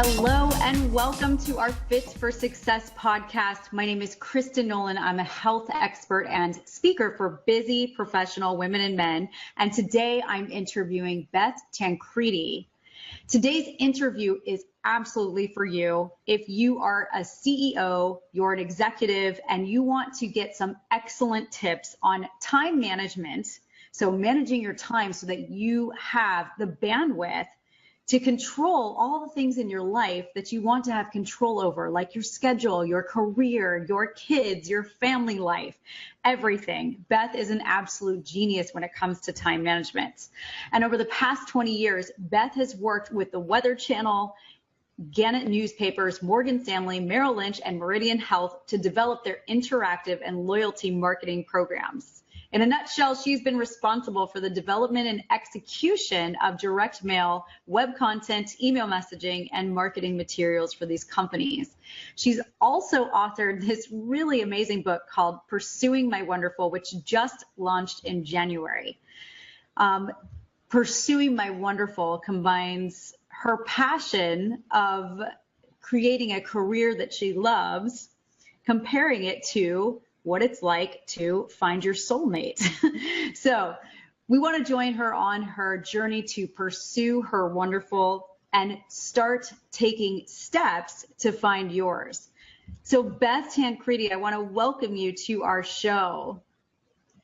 Hello and welcome to our Fit for Success podcast. My name is Kristen Nolan. I'm a health expert and speaker for busy professional women and men. And today I'm interviewing Beth Tancredi. Today's interview is absolutely for you. If you are a CEO, you're an executive, and you want to get some excellent tips on time management, so managing your time so that you have the bandwidth to control all the things in your life that you want to have control over, like your schedule, your career, your kids, your family life, everything. Beth is an absolute genius when it comes to time management. And over the past 20 years, Beth has worked with the Weather Channel, Gannett Newspapers, Morgan Stanley, Merrill Lynch, and Meridian Health to develop their interactive and loyalty marketing programs. In a nutshell, she's been responsible for the development and execution of direct mail, web content, email messaging, and marketing materials for these companies. She's also authored this really amazing book called Pursuing My Wonderful, which just launched in January. Pursuing My Wonderful combines her passion of creating a career that she loves, comparing it to what it's like to find your soulmate. So we want to join her on her journey to pursue her wonderful and start taking steps to find yours. So Beth Tancredi, I want to welcome you to our show.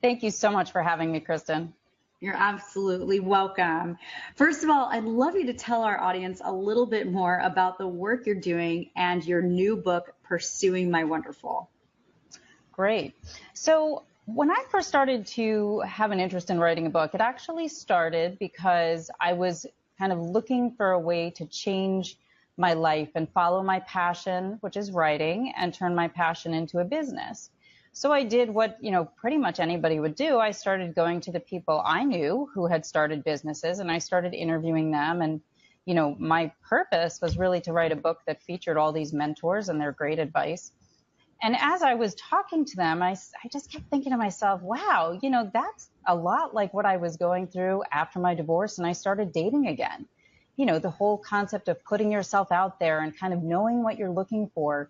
Thank you so much for having me, Kristen. You're absolutely welcome. First of all, I'd love you to tell our audience a little bit more about the work you're doing and your new book, Pursuing My Wonderful. Great. So when I first started to have an interest in writing a book, it actually started because I was kind of looking for a way to change my life and follow my passion, which is writing, and turn my passion into a business. So I did what, pretty much anybody would do. I started going to the people I knew who had started businesses, and I started interviewing them. And, my purpose was really to write a book that featured all these mentors and their great advice. And as I was talking to them, I just kept thinking to myself, wow, that's a lot like what I was going through after my divorce and I started dating again. The whole concept of putting yourself out there and kind of knowing what you're looking for.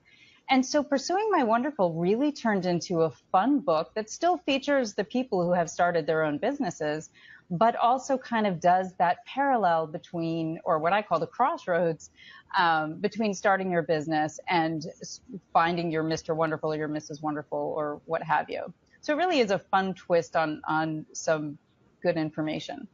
And so Pursuing My Wonderful really turned into a fun book that still features the people who have started their own businesses, but also kind of does that parallel between, or what I call the crossroads, between starting your business and finding your Mr. Wonderful or your Mrs. Wonderful or what have you. So it really is a fun twist on some good information.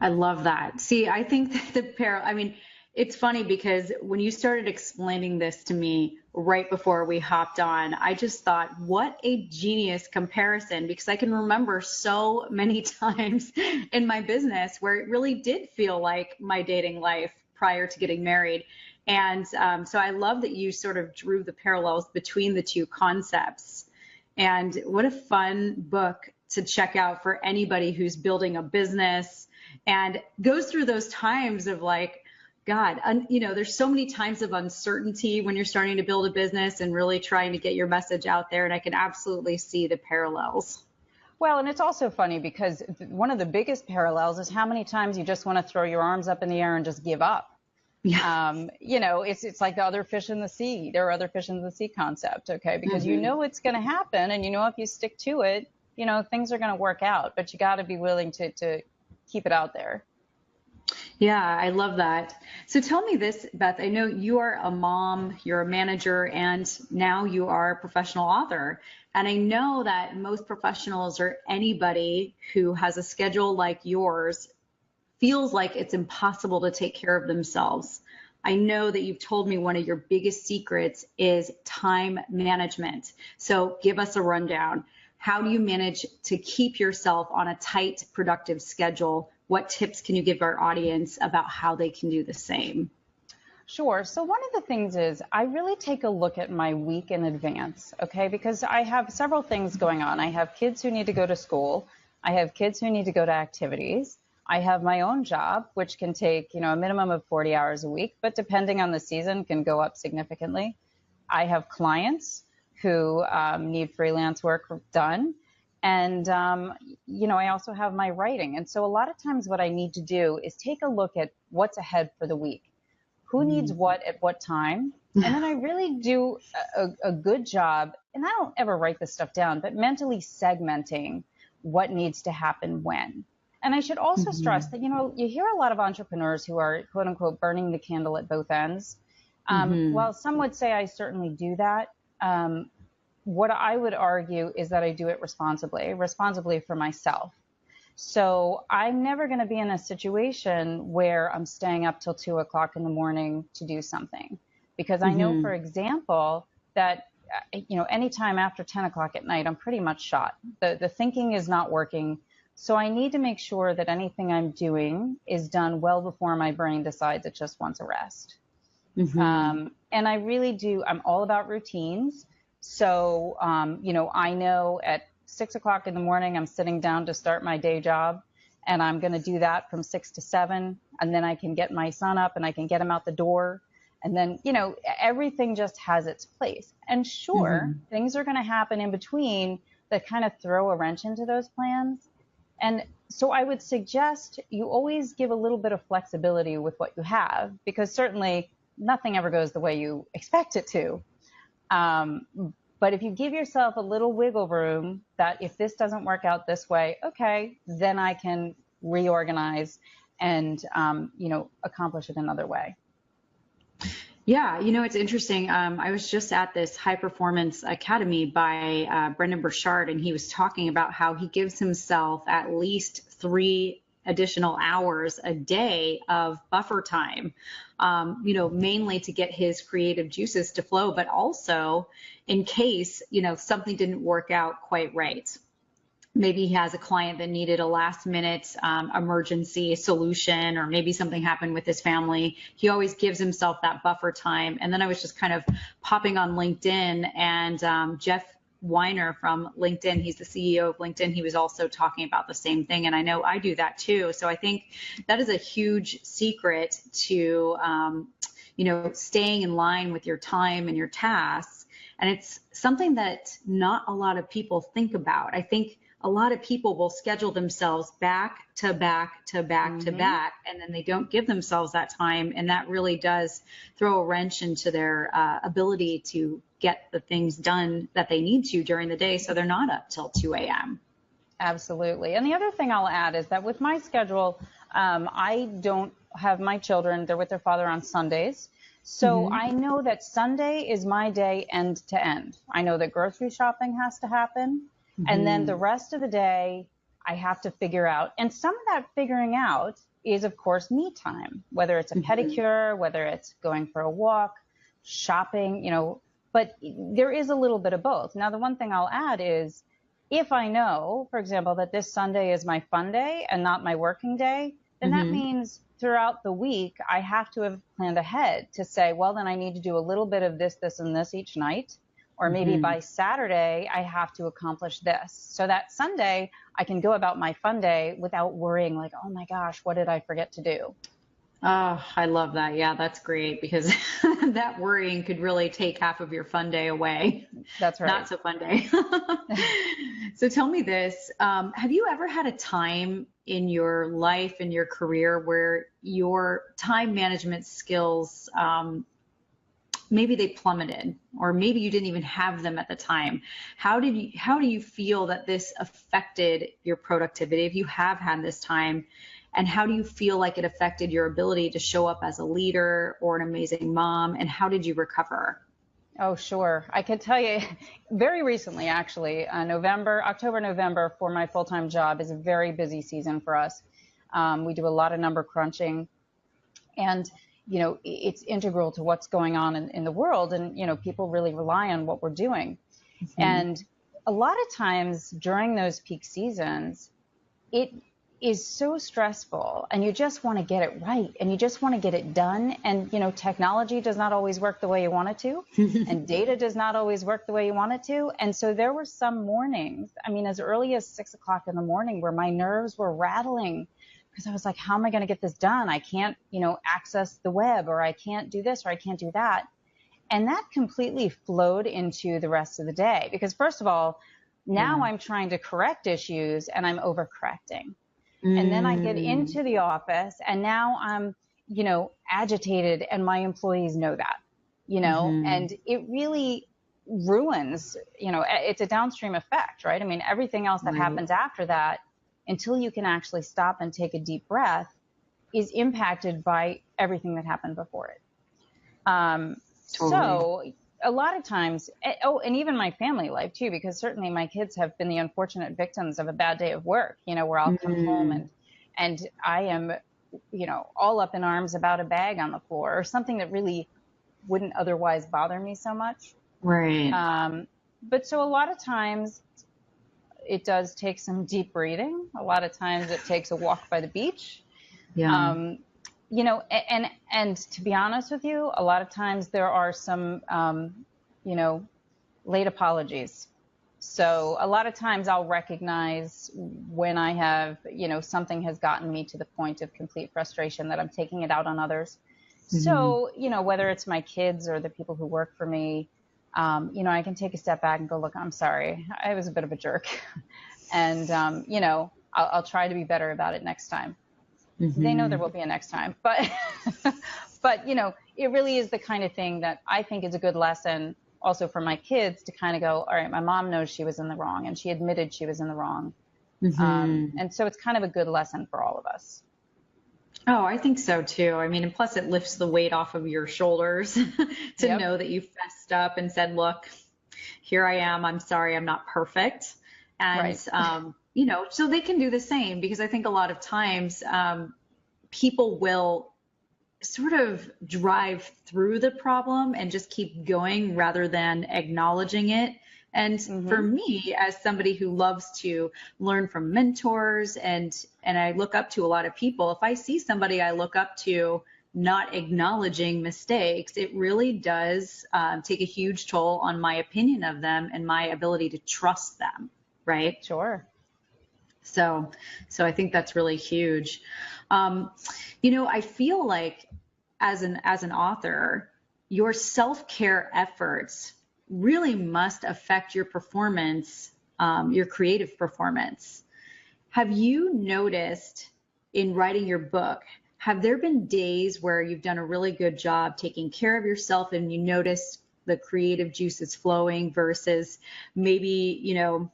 I love that. See, I think that it's funny because when you started explaining this to me right before we hopped on, I just thought, what a genius comparison, because I can remember so many times in my business where it really did feel like my dating life prior to getting married. And so I love that you sort of drew the parallels between the two concepts. And what a fun book to check out for anybody who's building a business and goes through those times of like, God, there's so many times of uncertainty when you're starting to build a business and really trying to get your message out there. And I can absolutely see the parallels. Well, and it's also funny because one of the biggest parallels is how many times you just want to throw your arms up in the air and just give up. Yeah. It's like the other fish in the sea. There are other fish in the sea concept, okay? Because it's going to happen, and if you stick to it, things are going to work out. But you got to be willing to keep it out there. Yeah, I love that. So tell me this, Beth, I know you are a mom, you're a manager, and now you are a professional author. And I know that most professionals or anybody who has a schedule like yours feels like it's impossible to take care of themselves. I know that you've told me one of your biggest secrets is time management. So give us a rundown. How do you manage to keep yourself on a tight, productive schedule? What tips can you give our audience about how they can do the same? Sure. So one of the things is I really take a look at my week in advance, okay? Because I have several things going on. I have kids who need to go to school. I have kids who need to go to activities. I have my own job, which can take, a minimum of 40 hours a week, but depending on the season can go up significantly. I have clients who need freelance work done. And, I also have my writing. And so a lot of times what I need to do is take a look at what's ahead for the week. who needs what at what time. And then I really do a good job, and I don't ever write this stuff down, but mentally segmenting what needs to happen when. And I should also stress that, you hear a lot of entrepreneurs who are, quote unquote, burning the candle at both ends. While some would say I certainly do that, what I would argue is that I do it responsibly for myself. So I'm never going to be in a situation where I'm staying up till 2 o'clock in the morning to do something, because I know, for example, that anytime after 10 o'clock at night, I'm pretty much shot. The thinking is not working. So I need to make sure that anything I'm doing is done well before my brain decides it just wants a rest. And I really do. I'm all about routines. So, I know at 6 o'clock in the morning, I'm sitting down to start my day job, and I'm going to do that from 6 to 7. And then I can get my son up and I can get him out the door. And then, everything just has its place. And sure, things are going to happen in between that kind of throw a wrench into those plans. And so I would suggest you always give a little bit of flexibility with what you have, because certainly nothing ever goes the way you expect it to. But if you give yourself a little wiggle room that if this doesn't work out this way, okay, then I can reorganize and, accomplish it another way. Yeah, it's interesting. I was just at this high performance academy by Brendan Burchard, and he was talking about how he gives himself at least 3 additional hours a day of buffer time, mainly to get his creative juices to flow, but also in case, something didn't work out quite right. Maybe he has a client that needed a last minute emergency solution, or maybe something happened with his family. He always gives himself that buffer time. And then I was just kind of popping on LinkedIn, and Jeff Weiner from LinkedIn, he's the CEO of LinkedIn, he was also talking about the same thing. And I know I do that too. So I think that is a huge secret to, staying in line with your time and your tasks. And it's something that not a lot of people think about. I think a lot of people will schedule themselves back to back to back to back, and then they don't give themselves that time. And that really does throw a wrench into their ability to get the things done that they need to during the day, so they're not up till 2 a.m. Absolutely. And the other thing I'll add is that with my schedule, I don't have my children. They're with their father on Sundays. So I know that Sunday is my day end to end. I know that grocery shopping has to happen. And then the rest of the day, I have to figure out. And some of that figuring out is, of course, me time, whether it's a pedicure, whether it's going for a walk, shopping, but there is a little bit of both. Now, the one thing I'll add is if I know, for example, that this Sunday is my fun day and not my working day, then that means throughout the week, I have to have planned ahead to say, well, then I need to do a little bit of this, this, and this each night. Or maybe by Saturday, I have to accomplish this. So that Sunday, I can go about my fun day without worrying like, oh my gosh, what did I forget to do? Oh, I love that. Yeah, that's great, because that worrying could really take half of your fun day away. That's right. Not so fun day. So tell me this, have you ever had a time in your life, in your career, where your time management skills, maybe they plummeted, or maybe you didn't even have them at the time? How do you feel that this affected your productivity, if you have had this time? And how do you feel like it affected your ability to show up as a leader or an amazing mom? And how did you recover? Oh, sure. I could tell you very recently, actually, October, November for my full-time job is a very busy season for us. We do a lot of number crunching, and it's integral to what's going on in the world. And, people really rely on what we're doing. And a lot of times during those peak seasons, it is so stressful, and you just want to get it right, and you just want to get it done. And, technology does not always work the way you want it to, and data does not always work the way you want it to. And so there were some mornings, as early as 6 o'clock in the morning, where my nerves were rattling, because I was like, how am I going to get this done? I can't, access the web, or I can't do this, or I can't do that. And that completely flowed into the rest of the day, because first of all, now I'm trying to correct issues and I'm overcorrecting. And then I get into the office, and now I'm, agitated, and my employees know that, and it really ruins, it's a downstream effect, right? I mean, everything else that happens after that, until you can actually stop and take a deep breath, is impacted by everything that happened before it. So a lot of times, and even my family life too, because certainly my kids have been the unfortunate victims of a bad day of work, where I'll come home and I am, all up in arms about a bag on the floor or something that really wouldn't otherwise bother me so much. Right. But so a lot of times it does take some deep breathing. A lot of times it takes a walk by the beach. Yeah. And to be honest with you, a lot of times there are some, late apologies. So a lot of times I'll recognize when I have, something has gotten me to the point of complete frustration that I'm taking it out on others. So, whether it's my kids or the people who work for me, I can take a step back and go, look, I'm sorry. I was a bit of a jerk. And, I'll try to be better about it next time. They know there will be a next time, but, it really is the kind of thing that I think is a good lesson also for my kids to kind of go, all right, my mom knows she was in the wrong and she admitted she was in the wrong. And so it's kind of a good lesson for all of us. Oh, I think so too. I mean, and plus it lifts the weight off of your shoulders to know that you fessed up and said, look, here I am. I'm sorry. I'm not perfect. And, so they can do the same, because I think a lot of times people will sort of drive through the problem and just keep going rather than acknowledging it. And for me, as somebody who loves to learn from mentors and I look up to a lot of people, if I see somebody I look up to not acknowledging mistakes, it really does take a huge toll on my opinion of them and my ability to trust them. Right? Sure. So I think that's really huge. I feel like as an author, your self-care efforts really must affect your performance, your creative performance. Have you noticed in writing your book, have there been days where you've done a really good job taking care of yourself and you notice the creative juices flowing versus maybe, you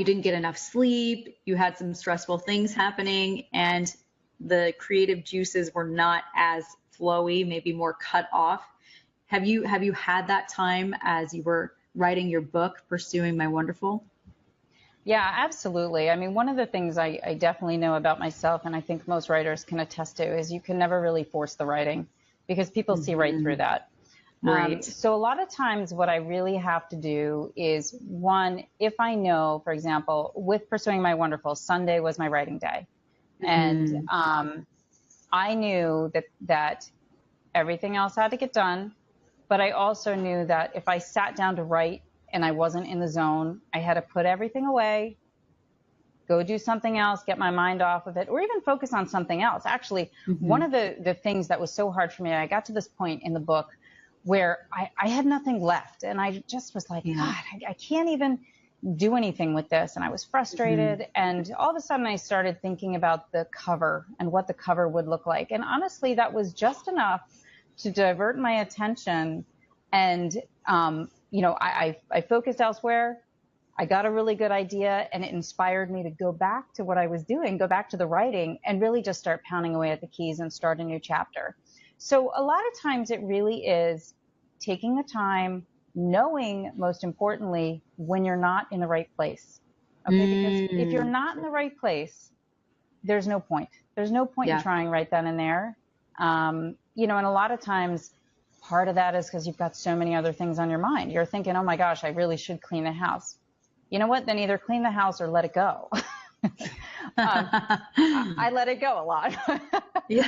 didn't get enough sleep, you had some stressful things happening, and the creative juices were not as flowy, maybe more cut off? Have you had that time as you were writing your book, Pursuing My Wonderful? Yeah, absolutely. I mean, one of the things I definitely know about myself, and I think most writers can attest to, is you can never really force the writing because people see right through that. Right. So a lot of times what I really have to do is, one, if I know, for example, with Pursuing My Wonderful, Sunday was my writing day. And I knew that everything else had to get done. But I also knew that if I sat down to write and I wasn't in the zone, I had to put everything away, go do something else, get my mind off of it, or even focus on something else. Actually, one of the things that was so hard for me, I got to this point in the book where I had nothing left. And I just was like, God, I can't even do anything with this. And I was frustrated. And all of a sudden I started thinking about the cover and what the cover would look like. And honestly, that was just enough to divert my attention. And, I focused elsewhere. I got a really good idea, and it inspired me to go back to what I was doing, go back to the writing, and really just start pounding away at the keys and start a new chapter. So a lot of times it really is taking the time, knowing, most importantly, when you're not in the right place. Okay, because if you're not in the right place, there's no point. There's no point in trying right then and there. And a lot of times part of that is because you've got so many other things on your mind. You're thinking, oh my gosh, I really should clean the house. You know what? Then either clean the house or let it go. I let it go a lot. Yeah.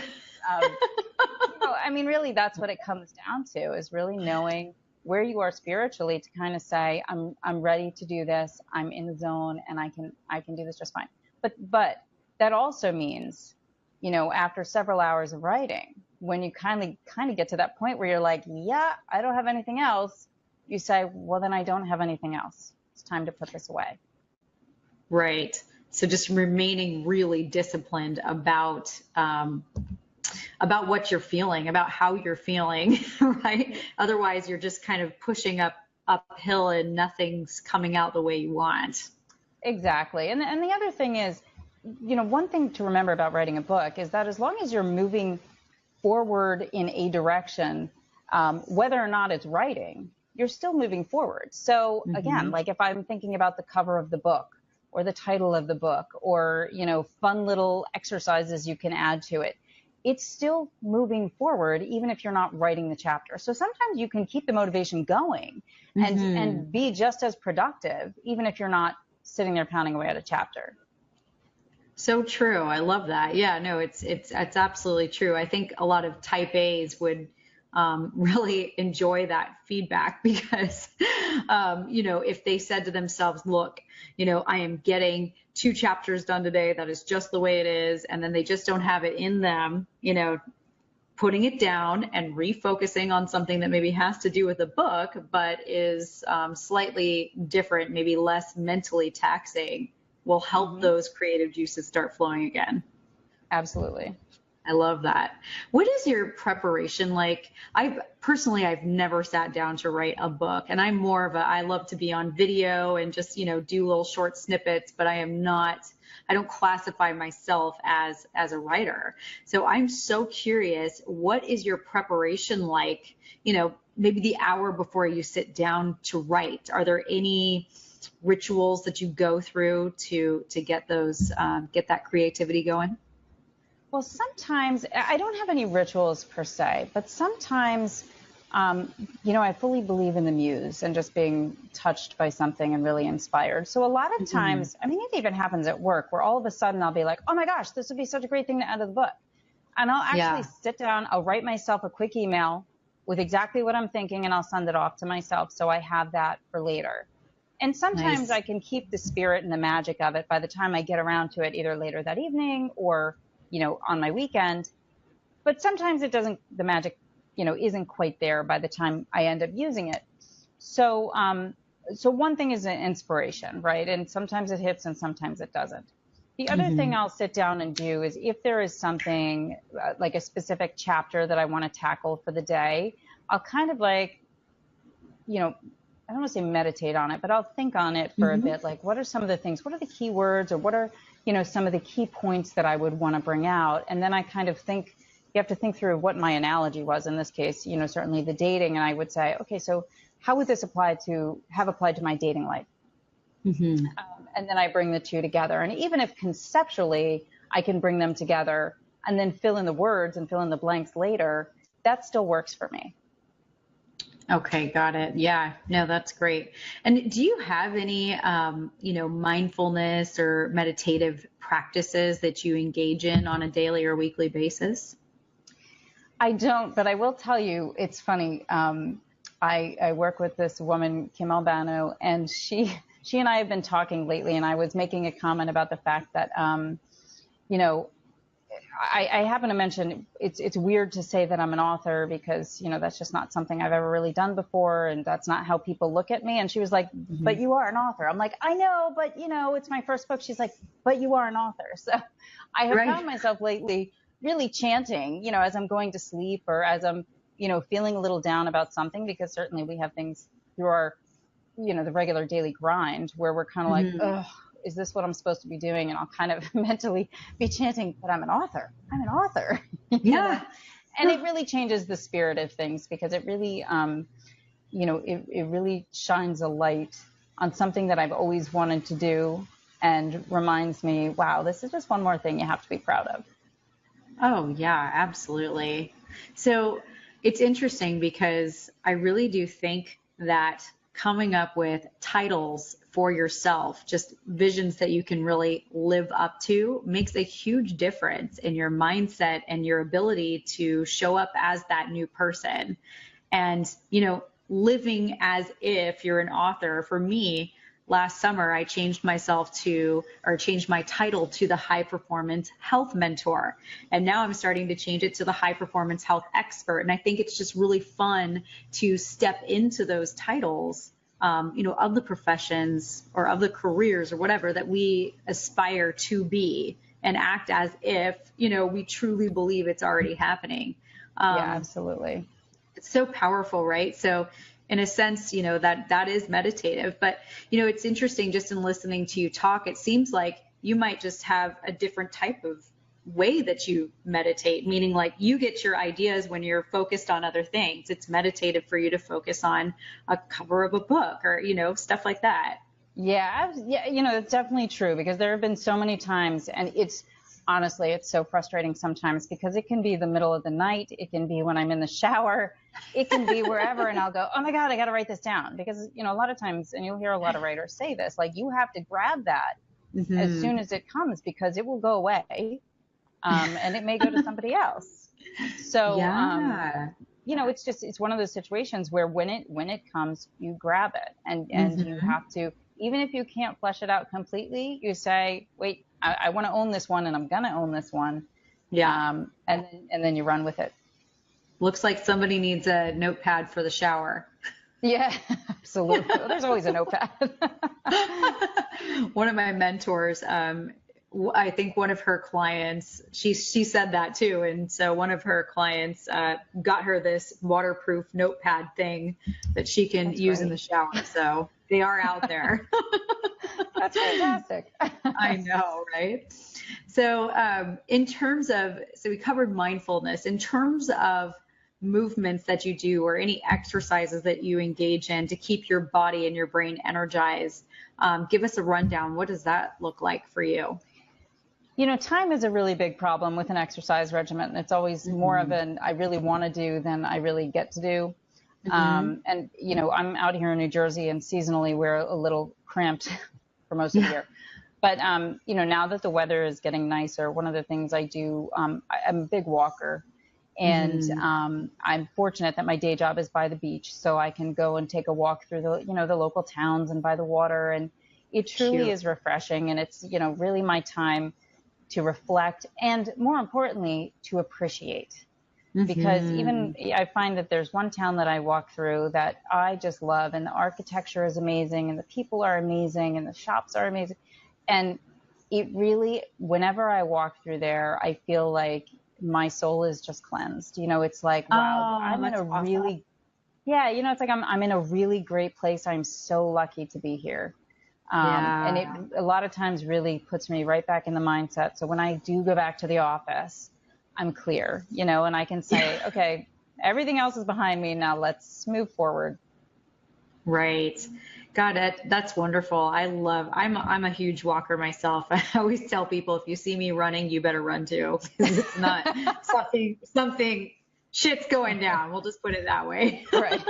Really, that's what it comes down to, is really knowing where you are spiritually to kind of say, I'm ready to do this. I'm in the zone and I can do this just fine. But that also means, after several hours of writing, when you kind of get to that point where you're like, yeah, I don't have anything else, you say, well, then I don't have anything else. It's time to put this away. Right. So just remaining really disciplined about about what you're feeling, about how you're feeling, right? Otherwise, you're just kind of pushing uphill and nothing's coming out the way you want. Exactly. And the other thing is, one thing to remember about writing a book is that as long as you're moving forward in a direction, whether or not it's writing, you're still moving forward. So again, like if I'm thinking about the cover of the book or the title of the book or, fun little exercises you can add to it, it's still moving forward, even if you're not writing the chapter. So sometimes you can keep the motivation going and be just as productive, even if you're not sitting there pounding away at a chapter. So true. I love that. Yeah, no, it's absolutely true. I think a lot of type A's would really enjoy that feedback because, if they said to themselves, look, I am getting 2 chapters done today. That is just the way it is. And then they just don't have it in them, putting it down and refocusing on something that maybe has to do with the book, but is slightly different, maybe less mentally taxing, will help those creative juices start flowing again. Absolutely. I love that. What is your preparation like? I've never sat down to write a book, and I'm more of I love to be on video and just, do little short snippets, but I don't classify myself as a writer. So I'm so curious, what is your preparation like, maybe the hour before you sit down to write? Are there any rituals that you go through to get that creativity going? Well, sometimes I don't have any rituals per se, but sometimes, I fully believe in the muse and just being touched by something and really inspired. So a lot of times, it even happens at work where all of a sudden I'll be like, oh my gosh, this would be such a great thing to add to the book. And I'll actually sit down, I'll write myself a quick email with exactly what I'm thinking, and I'll send it off to myself so I have that for later. And sometimes I can keep the spirit and the magic of it by the time I get around to it, either later that evening or on my weekend. But sometimes the magic, isn't quite there by the time I end up using it. So, so one thing is an inspiration, right? And sometimes it hits and sometimes it doesn't. The other thing I'll sit down and do is if there is something like a specific chapter that I want to tackle for the day, I'll kind of I don't want to say meditate on it, but I'll think on it for a bit. Like, what are some of the things? What are the key words, or what are, some of the key points that I would want to bring out? And then I kind of think, you have to think through what my analogy was in this case, certainly the dating. And I would say, okay, so how would this applied to my dating life? And then I bring the two together. And even if conceptually I can bring them together and then fill in the words and fill in the blanks later, that still works for me. Okay, got it. Yeah, no, that's great. And do you have any, mindfulness or meditative practices that you engage in on a daily or weekly basis? I don't, but I will tell you, it's funny. I work with this woman, Kim Albano, and she and I have been talking lately, and I was making a comment about the fact that, I happen to mention it's weird to say that I'm an author because, that's just not something I've ever really done before. And that's not how people look at me. And she was like, but you are an author. I'm like, I know, but it's my first book. She's like, but you are an author. So I have found myself lately really chanting, as I'm going to sleep or as I'm, feeling a little down about something, because certainly we have things through our, the regular daily grind where we're kind of like, ugh, is this what I'm supposed to be doing? And I'll kind of mentally be chanting, but I'm an author. I'm an author. Yeah. And it really changes the spirit of things because it really, it really shines a light on something that I've always wanted to do and reminds me, wow, this is just one more thing you have to be proud of. Oh, yeah, absolutely. So it's interesting because I really do think that coming up with titles for yourself, just visions that you can really live up to, makes a huge difference in your mindset and your ability to show up as that new person. And, living as if you're an author. For me, last summer, I changed my title to the High Performance Health Mentor. And now I'm starting to change it to the High Performance Health Expert. And I think it's just really fun to step into those titles, of the professions or of the careers or whatever that we aspire to be and act as if, we truly believe it's already happening. Yeah, absolutely. It's so powerful, right? So in a sense, that is meditative, but, it's interesting just in listening to you talk, it seems like you might just have a different type of way that you meditate, meaning like you get your ideas when you're focused on other things. It's meditative for you to focus on a cover of a book or, stuff like that. Yeah, it's definitely true, because there have been so many times, and honestly, it's so frustrating sometimes, because it can be the middle of the night. It can be when I'm in the shower. It can be wherever. And I'll go, oh my God, I got to write this down, because, a lot of times, and you'll hear a lot of writers say this, like you have to grab that as soon as it comes, because it will go away. And it may go to somebody else. So, yeah. It's one of those situations where when it comes, you grab it, and you have to, even if you can't flesh it out completely, you say, wait, I want to own this one, and I'm going to own this one. Yeah. And then you run with it. Looks like somebody needs a notepad for the shower. Yeah, absolutely. There's always a notepad. One of my mentors, I think one of her clients, she said that too. And so one of her clients got her this waterproof notepad thing that she can use in the shower. So they are out there. That's fantastic. I know, right? So so we covered mindfulness. In terms of movements that you do or any exercises that you engage in to keep your body and your brain energized, give us a rundown. What does that look like for you? Time is a really big problem with an exercise regimen. It's always more of an I really want to do than I really get to do. And, I'm out here in New Jersey, and seasonally we're a little cramped for most of the year. But, now that the weather is getting nicer, one of the things I do, I'm a big walker. And I'm fortunate that my day job is by the beach, so I can go and take a walk through the local towns and by the water. And it truly is refreshing. And it's, really my time to reflect, and more importantly, to appreciate. Because even I find that there's one town that I walk through that I just love, and the architecture is amazing, and the people are amazing, and the shops are amazing. And it really, whenever I walk through there, I feel like my soul is just cleansed. It's like, wow, I'm in a really, it's like I'm in a really great place. I'm so lucky to be here. And it a lot of times really puts me right back in the mindset. So when I do go back to the office, I'm clear, and I can say, okay, everything else is behind me. Now let's move forward. Right. God, that's wonderful. I'm a huge walker myself. I always tell people, if you see me running, you better run too. It's not something shit's going down. We'll just put it that way. Right.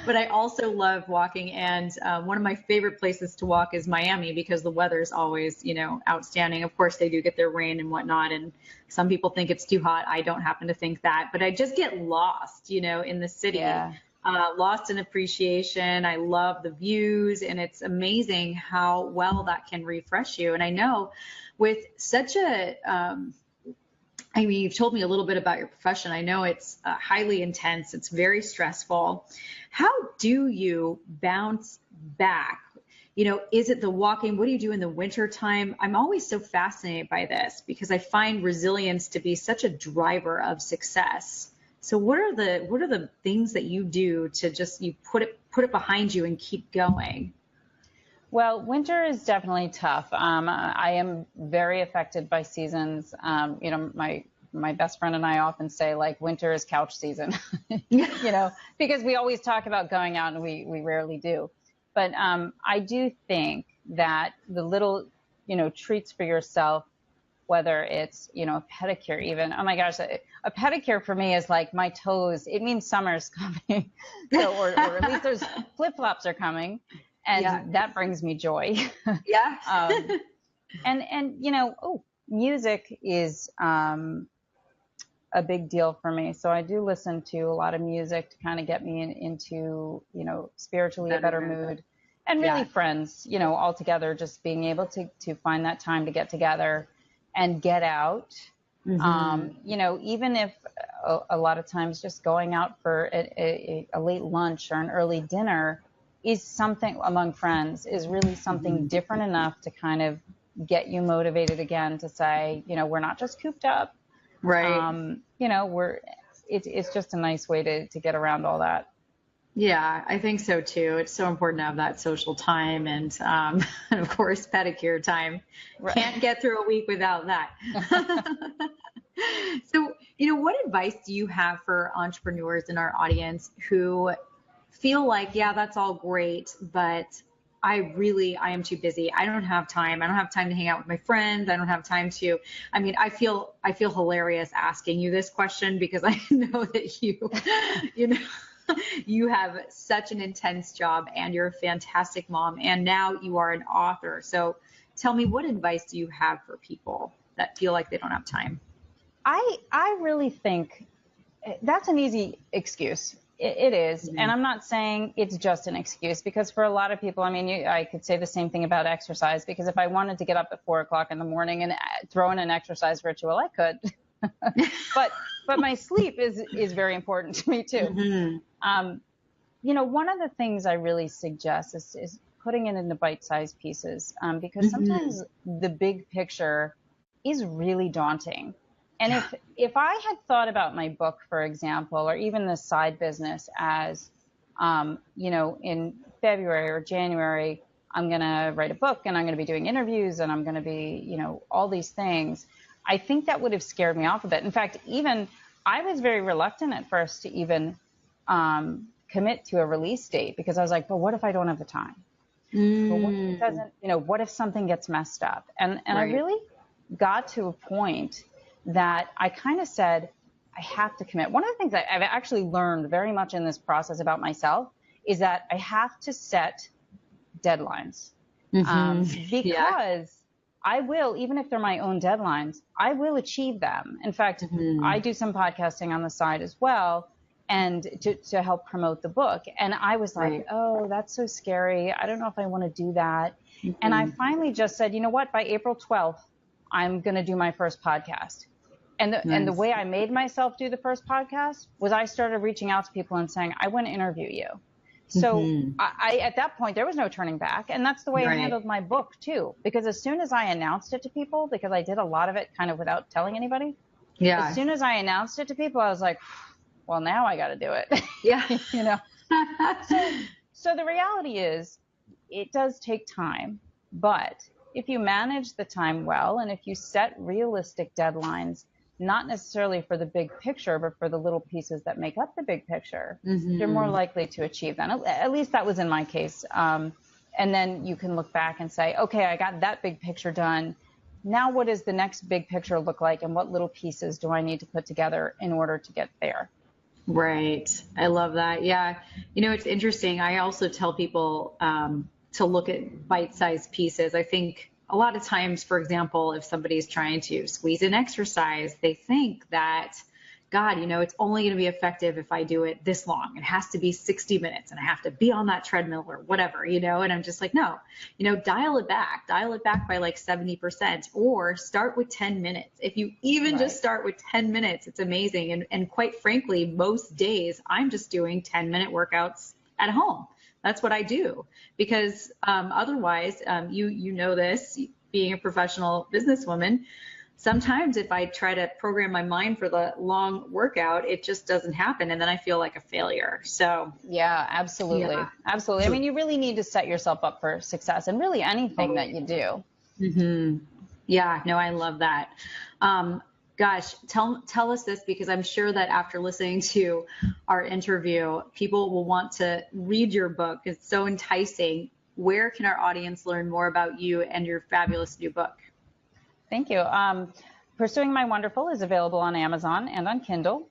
But I also love walking, and one of my favorite places to walk is Miami, because the weather's always, outstanding. Of course, they do get their rain and whatnot, and some people think it's too hot. I don't happen to think that, but I just get lost, in the city, lost in appreciation. I love the views, and it's amazing how well that can refresh you. And I know with such you've told me a little bit about your profession. I know it's highly intense. It's very stressful. How do you bounce back? Is it the walking? What do you do in the winter time? I'm always so fascinated by this, because I find resilience to be such a driver of success. So what are the things that you do to just put it behind you and keep going? Well, winter is definitely tough. I am very affected by seasons. My best friend and I often say, like, winter is couch season, because we always talk about going out, and we rarely do. But I do think that the little, treats for yourself, whether it's, a pedicure even. Oh my gosh, a pedicure for me is like my toes. It means summer's coming. So, or at least those flip-flops are coming. And that brings me joy. Yeah. And music is a big deal for me. So I do listen to a lot of music to kind of get me into, spiritually a better mood. And really friends, all together, just being able to find that time to get together and get out. Even if a lot of times just going out for a late lunch or an early dinner is something among friends, is really something different enough to kind of get you motivated again to say, we're not just cooped up. Right. It's just a nice way to get around all that. Yeah, I think so too. It's so important to have that social time and, and of course, pedicure time. Right. Can't get through a week without that. So, what advice do you have for entrepreneurs in our audience who feel like, yeah, that's all great, but I am too busy. I don't have time. I don't have time to hang out with my friends. I don't have time to, I feel hilarious asking you this question because I know that you know, you have such an intense job and you're a fantastic mom and now you are an author. So tell me, what advice do you have for people that feel like they don't have time? I really think that's an easy excuse. It is. Mm-hmm. And I'm not saying it's just an excuse because for a lot of people, I could say the same thing about exercise because if I wanted to get up at 4 o'clock in the morning and throw in an exercise ritual, I could. but my sleep is very important to me too. Mm-hmm. One of the things I really suggest is putting it into bite-sized pieces because sometimes the big picture is really daunting. And if I had thought about my book, for example, or even the side business as, in February or January, I'm going to write a book and I'm going to be doing interviews and I'm going to be, all these things, I think that would have scared me off a bit. In fact, even I was very reluctant at first to even commit to a release date because I was like, but what if I don't have the time? But what if it doesn't, what if something gets messed up? And right. I really got to a point that I kind of said, I have to commit. One of the things that I've actually learned very much in this process about myself is that I have to set deadlines because I will, even if they're my own deadlines, I will achieve them. In fact, I do some podcasting on the side as well and to help promote the book. And I was like, oh, that's so scary. I don't know if I want to do that. And I finally just said, you know what, by April 12th, I'm going to do my first podcast. And the way I made myself do the first podcast was I started reaching out to people and saying, I want to interview you. So I at that point, there was no turning back. And that's the way I handled my book, too. Because as soon as I announced it to people, because I did a lot of it kind of without telling anybody. Yeah. As soon as I announced it to people, I was like, well, now I got to do it. Yeah. So the reality is it does take time. But if you manage the time well and if you set realistic deadlines, not necessarily for the big picture, but for the little pieces that make up the big picture, you're more likely to achieve that. At least that was in my case. And then you can look back and say, okay, I got that big picture done. Now what does the next big picture look like and what little pieces do I need to put together in order to get there? Right. I love that. Yeah. It's interesting. I also tell people to look at bite-sized pieces. I think a lot of times, for example, if somebody's trying to squeeze in exercise, they think that, God, it's only going to be effective if I do it this long. It has to be 60 minutes and I have to be on that treadmill or whatever, and I'm just like, no, dial it back by like 70% or start with 10 minutes. If you even just start with 10 minutes, it's amazing. And quite frankly, most days I'm just doing 10-minute workouts at home. That's what I do because otherwise, you know this, being a professional businesswoman, sometimes if I try to program my mind for the long workout, it just doesn't happen. And then I feel like a failure. So yeah, absolutely. Yeah. Absolutely. I mean, you really need to set yourself up for success and really anything that you do. Yeah, no, I love that. Gosh, tell us this because I'm sure that after listening to our interview, people will want to read your book. It's so enticing. Where can our audience learn more about you and your fabulous new book? Thank you. Pursuing My Wonderful is available on Amazon and on Kindle.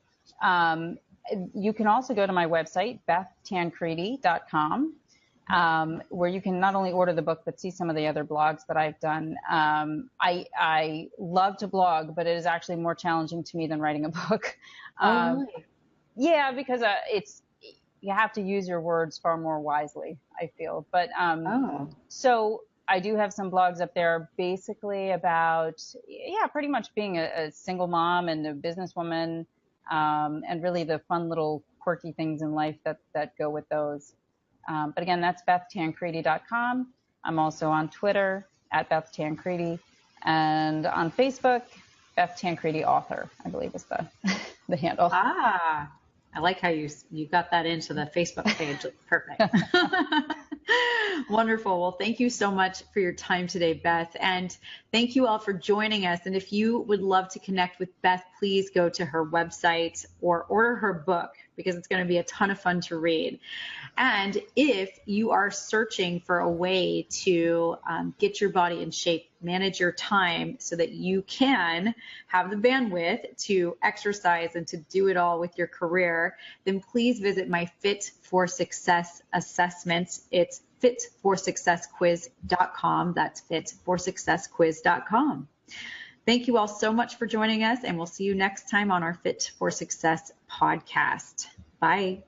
You can also go to my website, bethtancredi.com. Where you can not only order the book, but see some of the other blogs that I've done. I love to blog, but it is actually more challenging to me than writing a book. Really? Yeah, because you have to use your words far more wisely, I feel. But so I do have some blogs up there basically about, pretty much being a single mom and a businesswoman, and really the fun little quirky things in life that go with those. But again, that's bethtancredi.com. I'm also on Twitter at Beth Tancredi. And on Facebook, Beth Tancredi author, I believe is the handle. Ah, I like how you got that into the Facebook page. Perfect. Wonderful. Well, thank you so much for your time today, Beth. And thank you all for joining us. And if you would love to connect with Beth, please go to her website or order her book, because it's going to be a ton of fun to read. And if you are searching for a way to get your body in shape, manage your time so that you can have the bandwidth to exercise and to do it all with your career, then please visit my Fit for Success assessments. It's fitforsuccessquiz.com. That's fitforsuccessquiz.com. Thank you all so much for joining us, and we'll see you next time on our Fit for Success podcast. Bye.